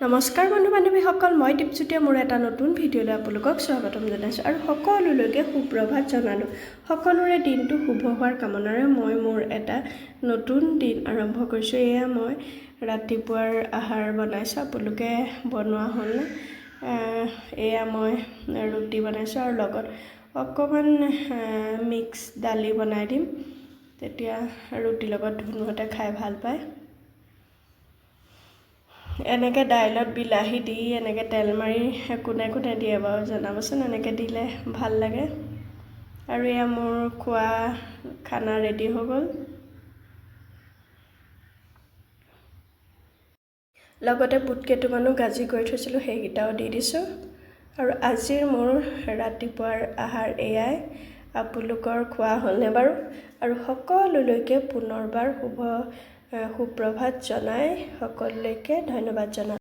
নমস্কাৰ বন্ধু বান্ধৱীসকল, মই দীপজ্যোতিয়ে মোৰ এটা নতুন ভিডিঅ'লৈ আপোনালোকক স্বাগতম জনাইছোঁ আৰু সকলোলৈকে সুপ্ৰভাত জনালোঁ। সকলোৰে দিনটো শুভ হোৱাৰ কামনাৰে মই মোৰ এটা নতুন দিন আৰম্ভ কৰিছোঁ। এয়া মই ৰাতিপুৱাৰ আহাৰ বনাইছোঁ, আপোনালোকে বনোৱা হ'ল না? এয়া মই ৰুটি বনাইছোঁ আৰু লগত অকণমান মিক্স দালি বনাই দিম, তেতিয়া ৰুটিৰ লগত ধুনুহঁতে খাই ভাল পায়। এনেকৈ দাইলত বিলাহী দি এনেকৈ তেল মাৰি কোনে কোনে দিয়ে বাৰু জনাবচোন, এনেকৈ দিলে ভাল লাগে। আৰু এয়া মোৰ খোৱা খানা ৰেডি হৈ গ'ল। লগতে বুট কেইটামানো গাজি কৰি থৈছিলোঁ, সেইকেইটাও দি দিছোঁ। আৰু আজিৰ মোৰ ৰাতিপুৱাৰ আহাৰ এয়াই। আপোনালোকৰ খোৱা হ'লনে বাৰু? আৰু সকলোলৈকে পুনৰবাৰ সুপ্ৰভাত জনাই সকলোলৈকে ধন্যবাদ জনাই